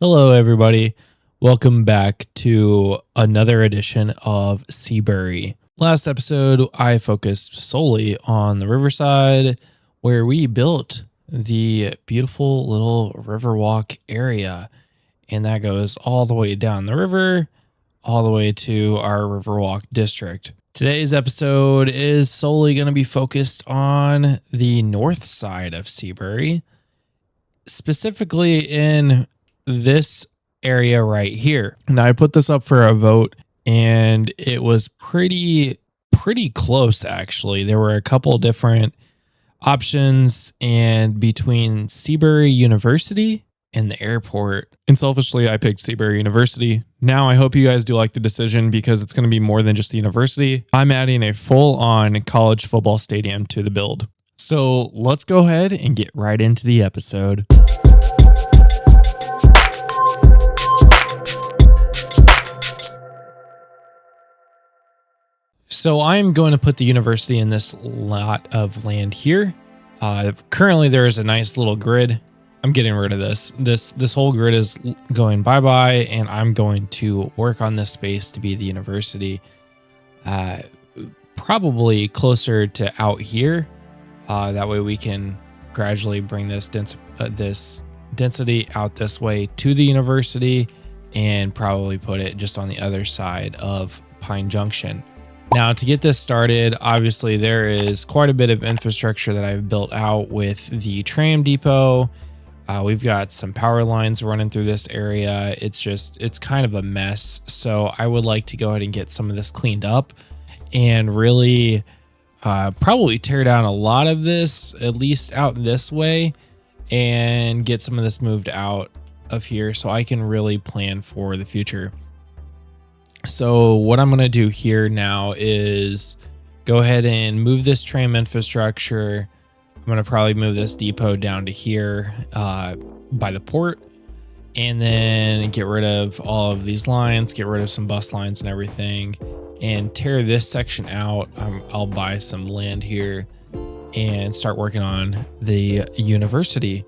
Hello, everybody. Welcome back to another edition of Seabury. Last episode, I focused solely on the riverside where we built the beautiful little Riverwalk area. And that goes all the way down the river, all the way to our Riverwalk district. Today's episode is solely going to be focused on the north side of Seabury, specifically in this area right here. Now I put this up for a vote and it was pretty close actually. There were a couple different options and between Seabury University and the airport. And selfishly, I picked Seabury University. Now I hope you guys do like the decision because it's going to be more than just the university. I'm adding a full-on college football stadium to the build. So let's go ahead and get right into the episode. So I'm going to put the university in this lot of land here. Currently, there is a nice little grid. I'm getting rid of this. This whole grid is going bye-bye, and I'm going to work on this space to be the university. Probably closer to out here. That way we can gradually bring this density out this way to the university and probably put it just on the other side of Pine Junction. Now, to get this started, obviously there is quite a bit of infrastructure that I've built out with the tram depot. We've got some power lines running through this area. It's kind of a mess. So I would like to go ahead and get some of this cleaned up and really probably tear down a lot of this, at least out this way, and get some of this moved out of here so I can really plan for the future. So what I'm going to do here now is go ahead and move this tram infrastructure. I'm going to probably move this depot down to here by the port, and then get rid of all of these lines, get rid of some bus lines and everything, and tear this section out. I'll buy some land here and start working on the university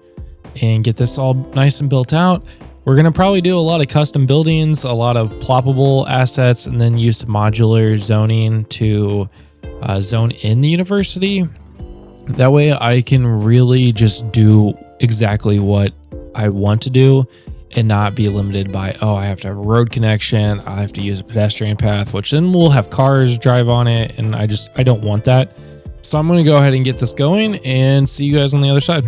and get this all nice and built out. We're going to probably do a lot of custom buildings, a lot of ploppable assets, and then use modular zoning to zone in the university. That way I can really just do exactly what I want to do and not be limited by, oh, I have to have a road connection, I have to use a pedestrian path, which then we'll have cars drive on it, and I don't want that. So I'm going to go ahead and get this going and see you guys on the other side.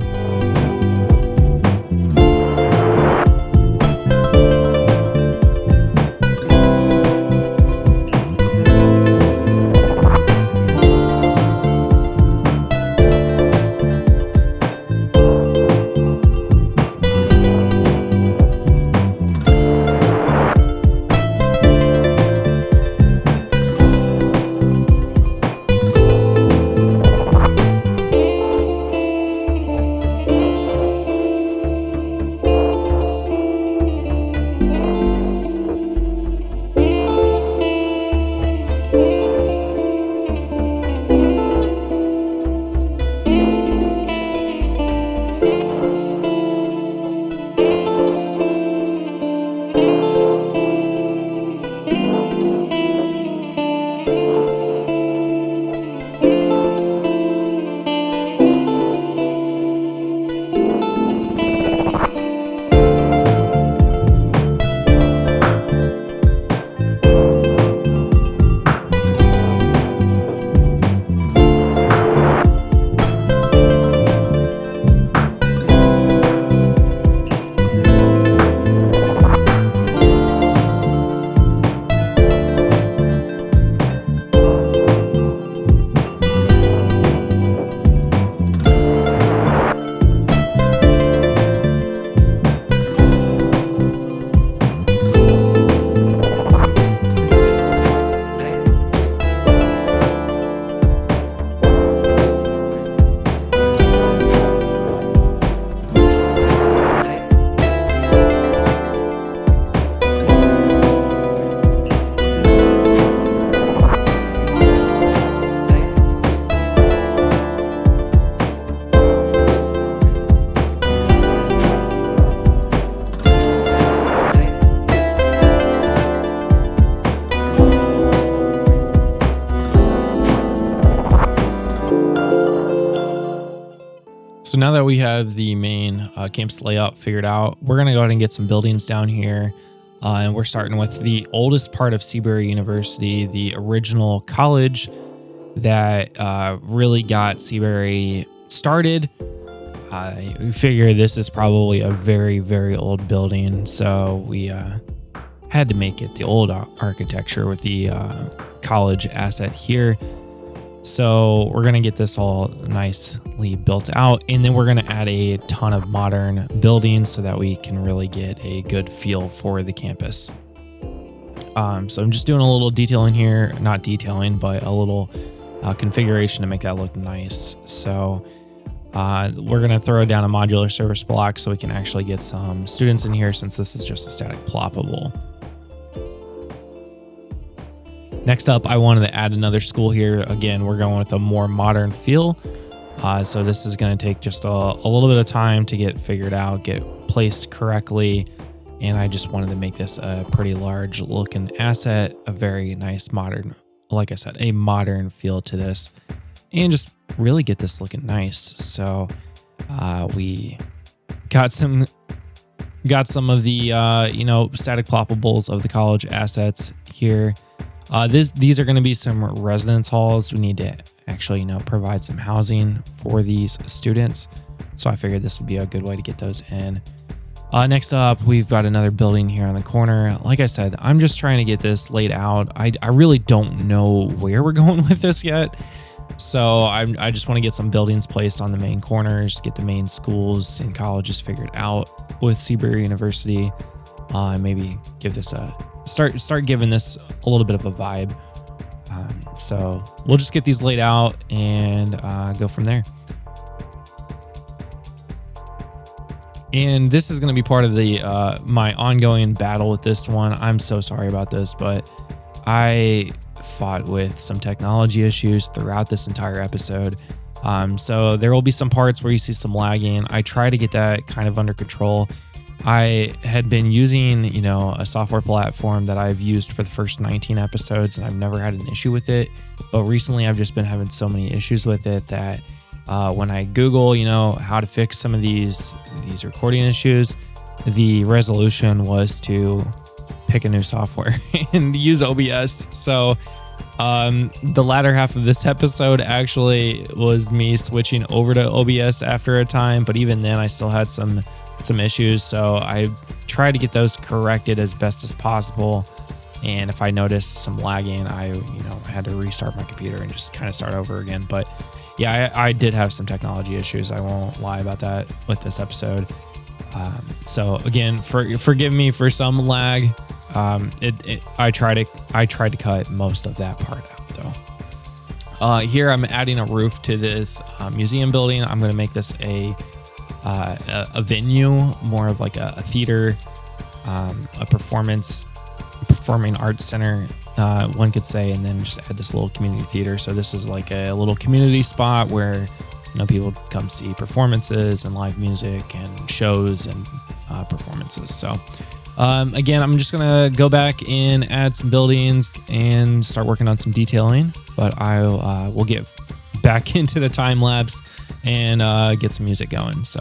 So now that we have the main campus layout figured out, we're going to go ahead and get some buildings down here. And we're starting with the oldest part of Seabury University, the original college that really got Seabury started. We figure this is probably a very, very old building. So we had to make it the old architecture with the college asset here. So we're going to get this all nicely built out, and then we're going to add a ton of modern buildings so that we can really get a good feel for the campus. So I'm just doing a little detailing here, not detailing, but a little configuration to make that look nice. So we're going to throw down a modular service block so we can actually get some students in here, since this is just a static ploppable. Next up, I wanted to add another school here. Again, we're going with a more modern feel. So this is going to take just a little bit of time to get figured out, get placed correctly. And I just wanted to make this a pretty large looking asset, a very nice modern, like I said, a modern feel to this, and just really get this looking nice. So we got some of the, static ploppables of the college assets here. These are going to be some residence halls. We need to actually, provide some housing for these students. So I figured this would be a good way to get those in. Next up, we've got another building here on the corner. Like I said, I'm just trying to get this laid out. I really don't know where we're going with this yet. So I just want to get some buildings placed on the main corners, get the main schools and colleges figured out with Seabury University. Maybe give this start giving this a little bit of a vibe. So we'll just get these laid out and go from there. And this is going to be part of the my ongoing battle with this one. I'm so sorry about this, but I fought with some technology issues throughout this entire episode. So there will be some parts where you see some lagging. I try to get that kind of under control. I had been using, a software platform that I've used for the first 19 episodes, and I've never had an issue with it. But recently I've just been having so many issues with it that when I Google, how to fix some of these recording issues, the resolution was to pick a new software and use OBS. So the latter half of this episode actually was me switching over to OBS after a time, but even then I still had some issues. So I tried to get those corrected as best as possible. And if I noticed some lagging, I had to restart my computer and just kind of start over again. But yeah, I did have some technology issues. I won't lie about that with this episode. So again, forgive me for some lag. I tried to cut most of that part out though. Here I'm adding a roof to this museum building. I'm going to make this a venue, more of like a theater, a performing arts center, one could say, and then just add this little community theater. So this is like a little community spot where people come see performances and live music and shows and performances. So again, I'm just gonna go back and add some buildings and start working on some detailing, but we'll get back into the time lapse and get some music going. So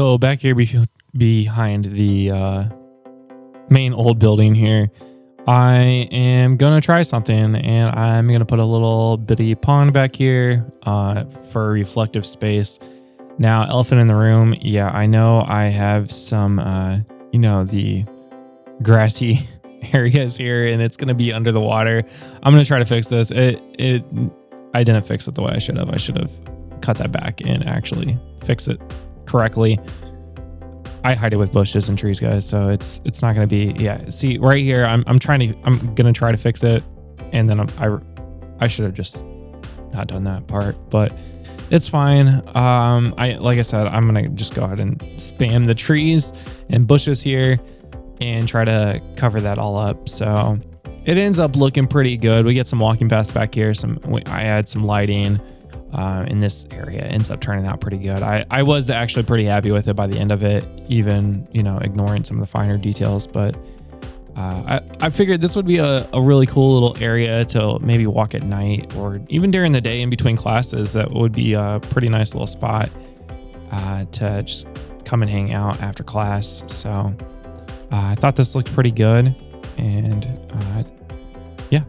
So back here behind the main old building here, I am going to try something, and I'm going to put a little bitty pond back here for reflective space. Now, elephant in the room. Yeah, I know I have some, the grassy areas here, and it's going to be under the water. I'm going to try to fix this. I didn't fix it the way I should have. I should have cut that back and actually fix it correctly. I hide it with bushes and trees, guys, so it's not going to be, see right here, I'm going to try to fix it, and then I should have just not done that part, but it's fine. Like I said, I'm going to just go ahead and spam the trees and bushes here and try to cover that all up. So it ends up looking pretty good. We get some walking paths back here. I add some lighting in this area. It ends up turning out pretty good. I was actually pretty happy with it by the end of it, even, ignoring some of the finer details. But I figured this would be a really cool little area to maybe walk at night or even during the day in between classes. That would be a pretty nice little spot to just come and hang out after class. So I thought this looked pretty good, and yeah.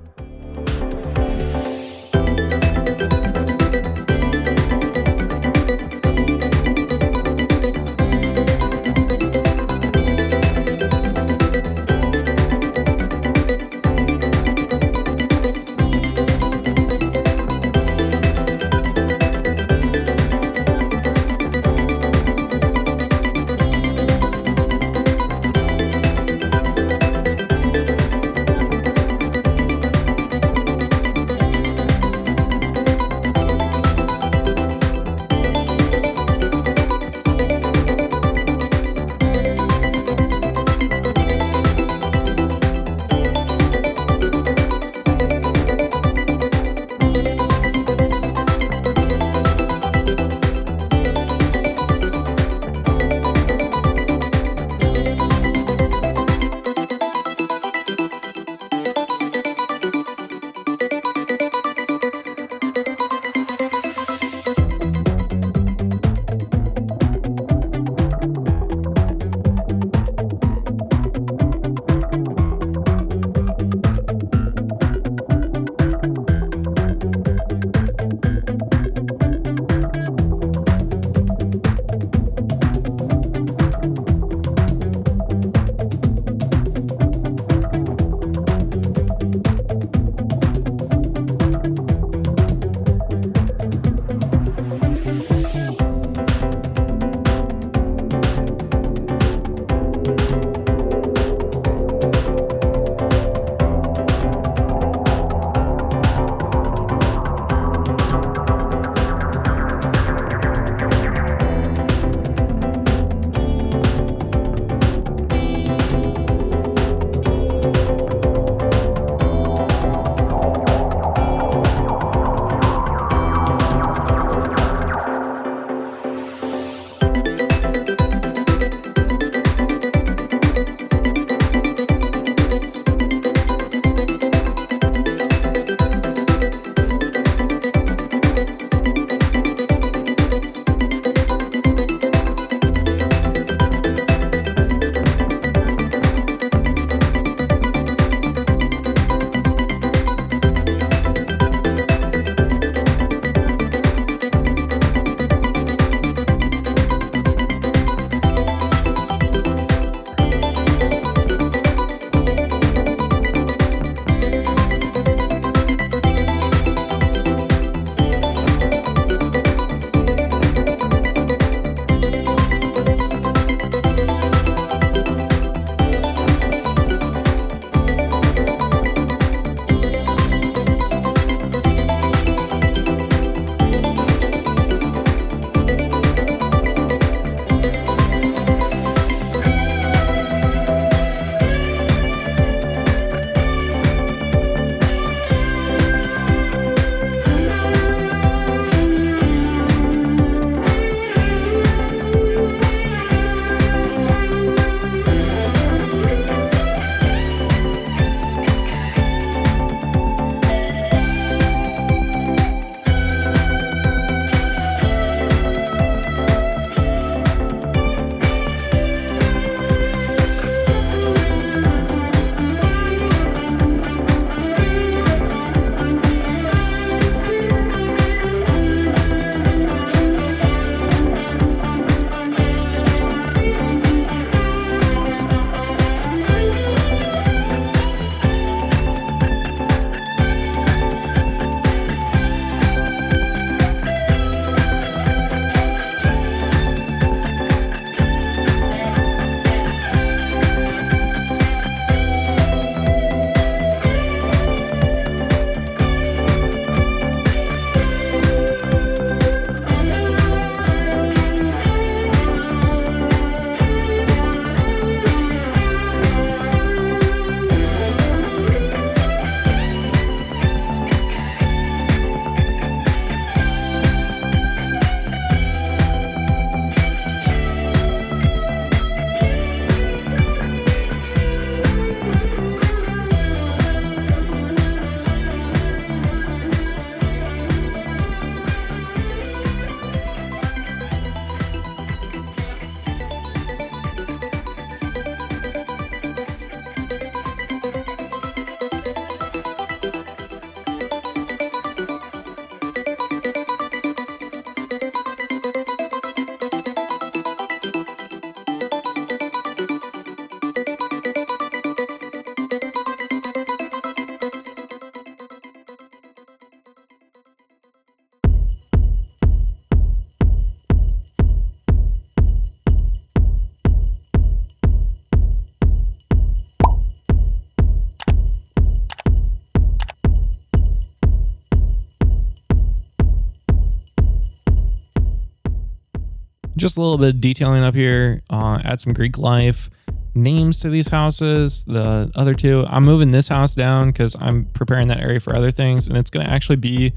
just a little bit of detailing up here, add some Greek life, names to these houses. The other two, I'm moving this house down because I'm preparing that area for other things, and it's going to actually be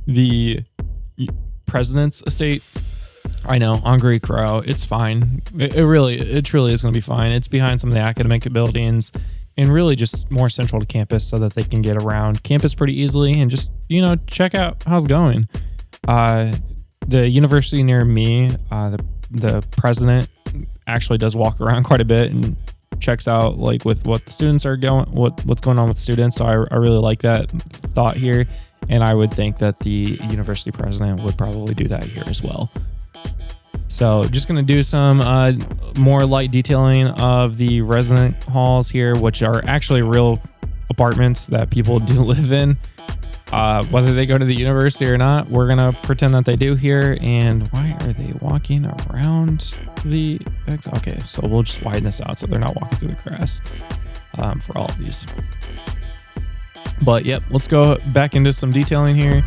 the president's estate. I know, on Greek Row, it's fine. It truly is going to be fine. It's behind some of the academic buildings and really just more central to campus so that they can get around campus pretty easily and just, check out how's it going. The university near me, the president actually does walk around quite a bit and checks out like with what the students are going, what's going on with students. So I really like that thought here. And I would think that the university president would probably do that here as well. So just going to do some more light detailing of the resident halls here, which are actually real apartments that people do live in. Whether they go to the university or not, we're going to pretend that they do here. And why are they walking around the... Okay, so we'll just widen this out so they're not walking through the grass for all of these. But yep, let's go back into some detailing here.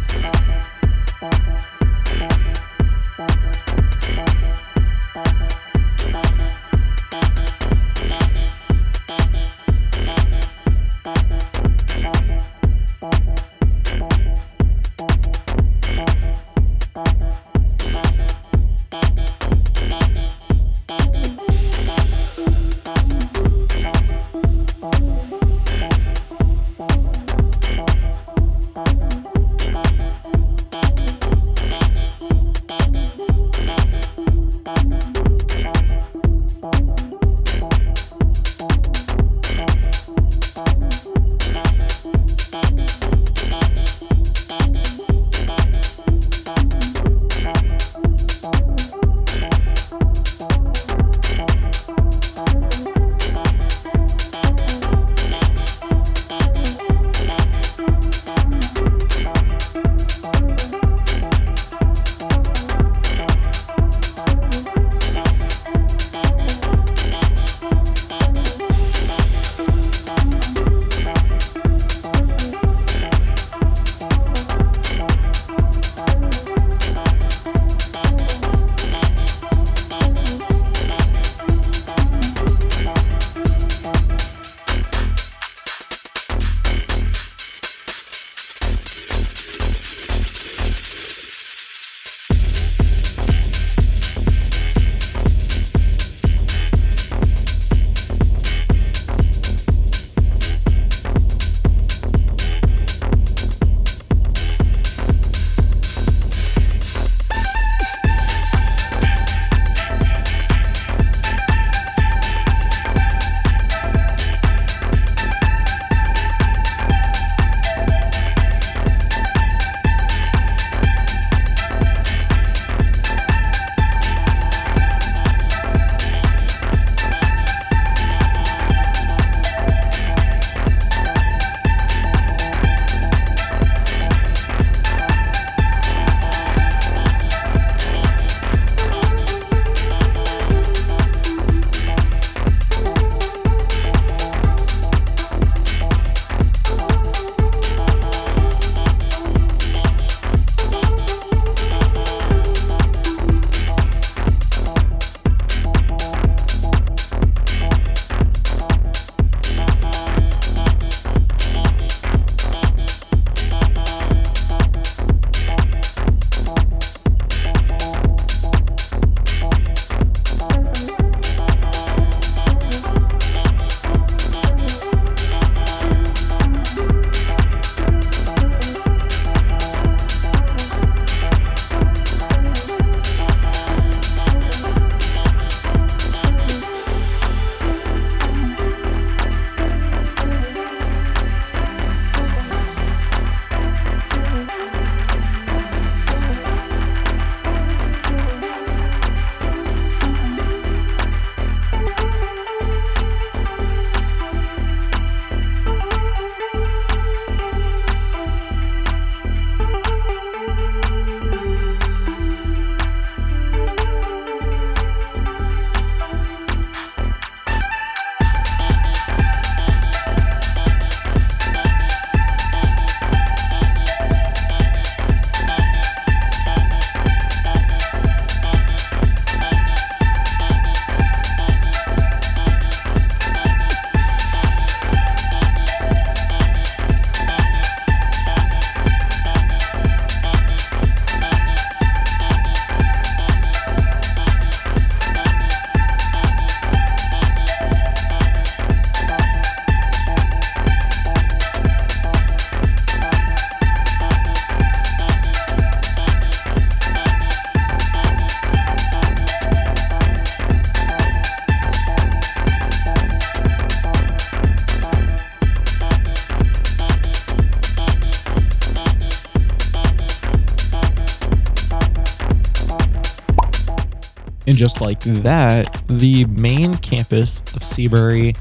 just like that, the main campus of Seabury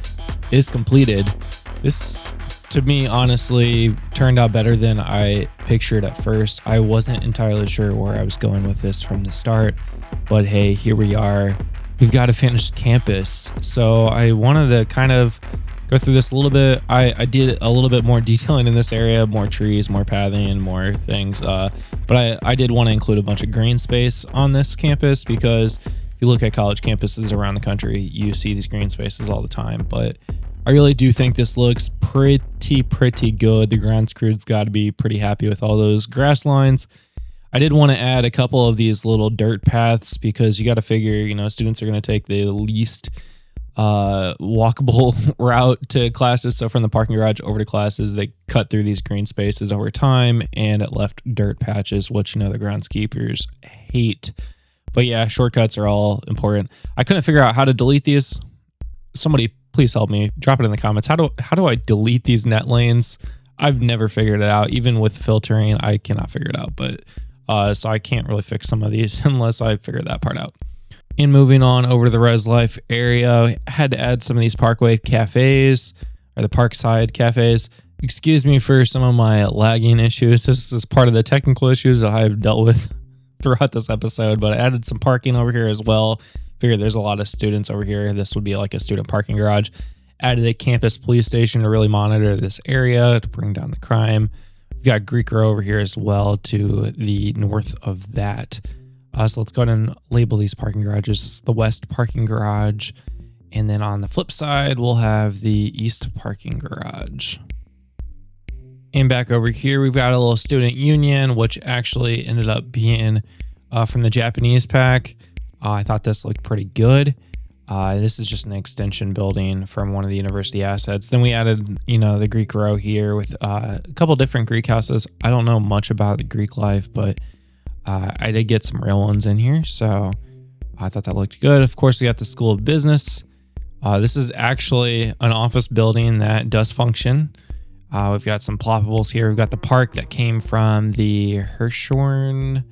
is completed. This, to me, honestly, turned out better than I pictured at first. I wasn't entirely sure where I was going with this from the start, but hey, here we are. We've got a finished campus. So I wanted to kind of go through this a little bit. I did a little bit more detailing in this area, more trees, more pathing, more things. But I did want to include a bunch of green space on this campus, because if you look at college campuses around the country, you see these green spaces all the time. But I really do think this looks pretty good. The grounds crew's got to be pretty happy with all those grass lines. I did want to add a couple of these little dirt paths, because you got to figure, students are going to take the least walkable route to classes. So from the parking garage over to classes, they cut through these green spaces over time, and it left dirt patches, which the groundskeepers hate. But yeah, shortcuts are all important. I couldn't figure out how to delete these. Somebody please help me. Drop it in the comments. How do I delete these net lanes? I've never figured it out. Even with filtering, I cannot figure it out. But so I can't really fix some of these unless I figure that part out. And moving on over to the Res Life area, I had to add some of these Parkway cafes, or the Parkside cafes. Excuse me for some of my lagging issues. This is part of the technical issues that I've dealt with throughout this episode, but I added some parking over here as well. Figured there's a lot of students over here. This would be like a student parking garage. Added a campus police station to really monitor this area to bring down the crime. We've got Greek Row over here as well to the north of that. So let's go ahead and label these parking garages. This is the west parking garage. And then on the flip side, we'll have the east parking garage. And back over here, we've got a little student union, which actually ended up being from the Japanese pack. I thought this looked pretty good. This is just an extension building from one of the university assets. Then we added, the Greek Row here with a couple different Greek houses. I don't know much about the Greek life, but I did get some real ones in here, so I thought that looked good. Of course, we got the School of Business. This is actually an office building that does function. We've got some ploppables here. We've got the park that came from the Hirshhorn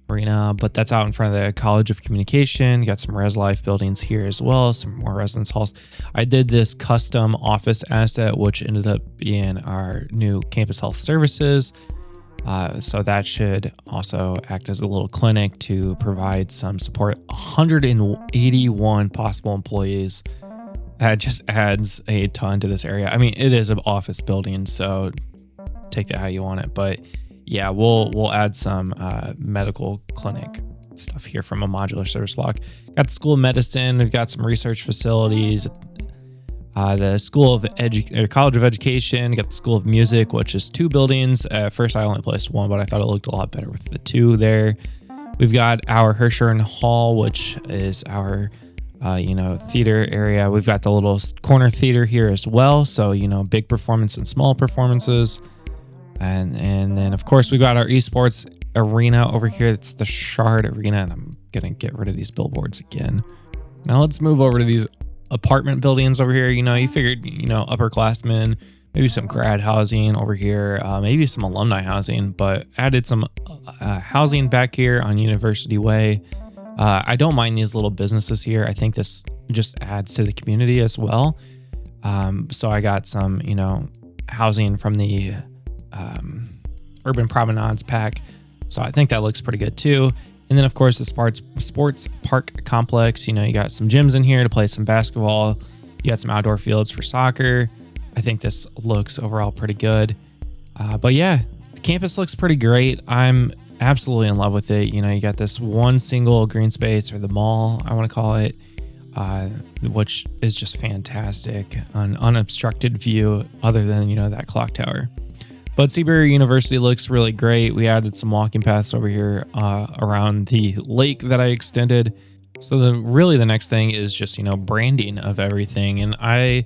Arena, but that's out in front of the College of Communication. Got some Res Life buildings here as well, some more residence halls. I did this custom office asset, which ended up being our new campus health services. So that should also act as a little clinic to provide some support. 181 possible employees. That just adds a ton to this area. I mean, it is an office building, so take that how you want it. But yeah, we'll add some medical clinic stuff here from a modular service block. Got the School of Medicine. We've got some research facilities. The College of Education. Got the School of Music, which is 2 buildings. At first, I only placed 1, but I thought it looked a lot better with the 2 there. We've got our Hirshhorn Hall, which is our theater area. We've got the little corner theater here as well. So, big performance and small performances. And then, of course, we've got our esports arena over here. It's the Shard Arena, and I'm going to get rid of these billboards again. Now let's move over to these apartment buildings over here. You figured, upperclassmen, maybe some grad housing over here, maybe some alumni housing, but added some housing back here on University Way. I don't mind these little businesses here. I think this just adds to the community as well. So I got some, housing from the Urban Promenades pack. So I think that looks pretty good too. And then, of course, the sports park complex. You got some gyms in here to play some basketball. You got some outdoor fields for soccer. I think this looks overall pretty good. But yeah, the campus looks pretty great. I'm absolutely in love with it. You got this one single green space, or the mall, I want to call it, which is just fantastic. An unobstructed view other than, that clock tower. But Seabury University looks really great. We added some walking paths over here around the lake that I extended. So the next thing is just, branding of everything. And I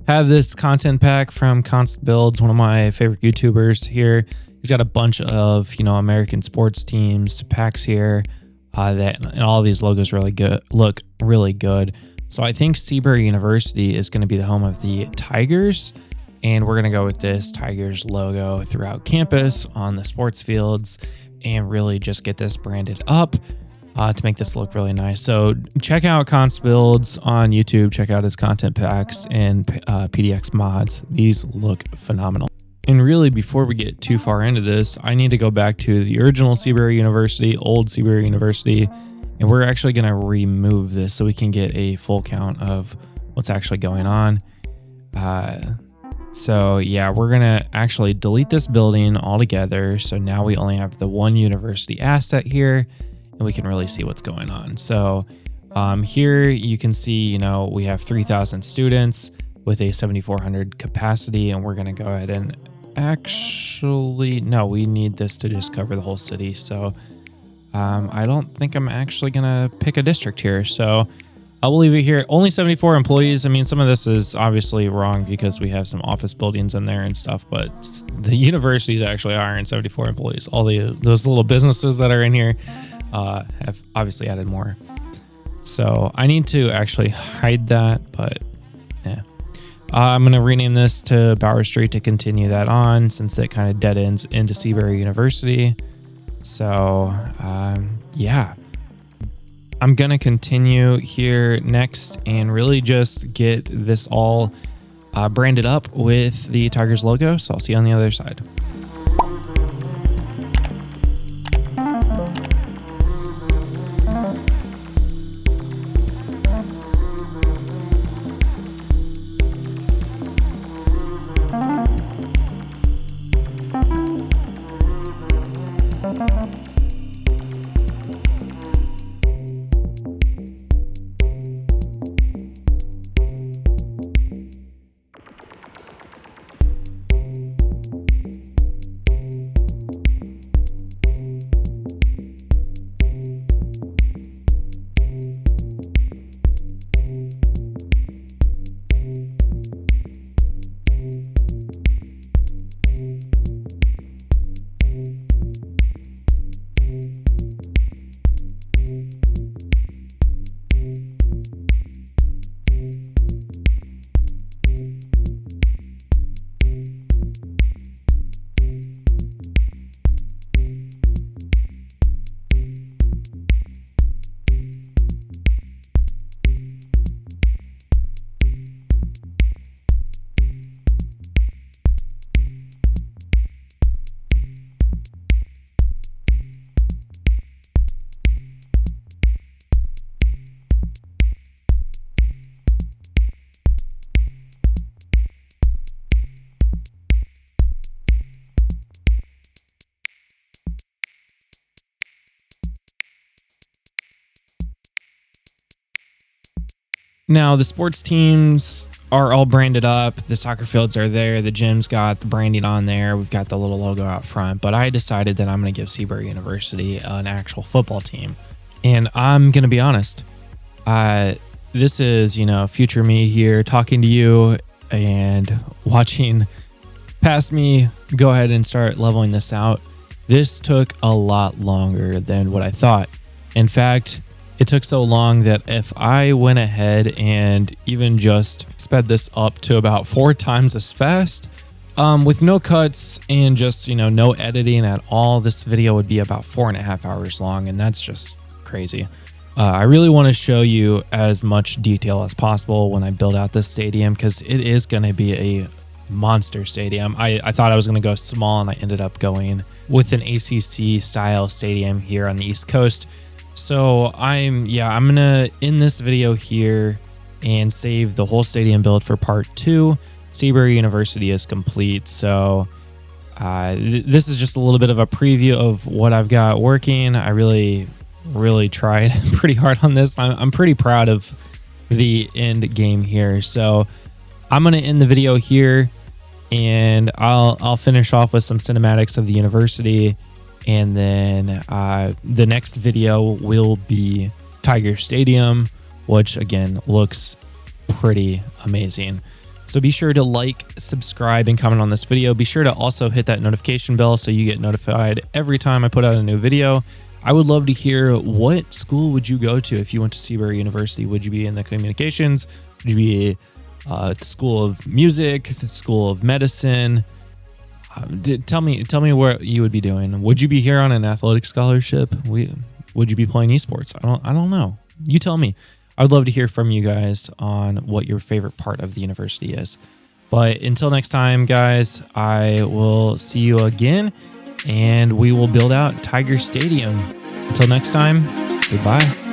have this content pack from Const Builds, one of my favorite YouTubers here. He's got a bunch of, American sports teams packs here and all these logos look really good. So I think Seabury University is going to be the home of the Tigers. And we're going to go with this Tigers logo throughout campus on the sports fields and really just get this branded up. to make this look really nice. So check out Const Builds on YouTube. Check out his content packs and PDX mods. These look phenomenal. And really, before we get too far into this, I need to go back to the original Seabury University, old Seabury University, and we're actually going to remove this so we can get a full count of what's actually going on. So yeah, we're going to actually delete this building altogether. So now we only have the one university asset here, and we can really see what's going on. So here you can see, you know, we have 3,000 students with a 7,400 capacity, and we're going to go ahead and actually, no, we need this to just cover the whole city. So I don't think I'm actually going to pick a district here. So I will leave it here. Only 74 employees. I mean, some of this is obviously wrong because we have some office buildings in there and stuff, but the university is actually hiring 74 employees. All those little businesses that are in here have obviously added more. So I need to actually hide that, but yeah. I'm going to rename this to Bauer Street to continue that on, since it kind of dead ends into Seabury University. So yeah, I'm going to continue here next and really just get this all branded up with the Tigers logo. So I'll see you on the other side. Now, the sports teams are all branded up. The soccer fields are there. The gym's got the branding on there. We've got the little logo out front. But I decided that I'm going to give Seabury University an actual football team. And I'm going to be honest. This is, you know, future me here talking to you and watching past me go ahead and start leveling this out. This took a lot longer than what I thought. In fact, it took so long that if I went ahead and even just sped this up to about 4 times as fast, with no cuts and just, you know, no editing at all, this video would be about 4.5 hours long, and that's just crazy. I really want to show you as much detail as possible when I build out this stadium, because it is going to be a monster stadium. I thought I was going to go small, and I ended up going with an ACC style stadium here on the East Coast. So I'm gonna end this video here and save the whole stadium build for part 2. Seabury University is complete. So this is just a little bit of a preview of what I've got working. I really tried pretty hard on this. I'm pretty proud of the end game here. So I'm gonna end the video here, and I'll finish off with some cinematics of the university. And then the next video will be Tiger Stadium, which again looks pretty amazing. So be sure to like, subscribe, and comment on this video. Be sure to also hit that notification bell so you get notified every time I put out a new video. I would love to hear, what school would you go to if you went to Seabury University? Would you be in the communications? Would you be at the School of Music, the School of Medicine? Tell me what you would be doing. Would you be here on an athletic scholarship? We would you be playing esports? I don't know. You tell me. I'd love to hear from you guys on what your favorite part of the university is. But until next time, guys, I will see you again, and we will build out Tiger Stadium. Until next time, goodbye.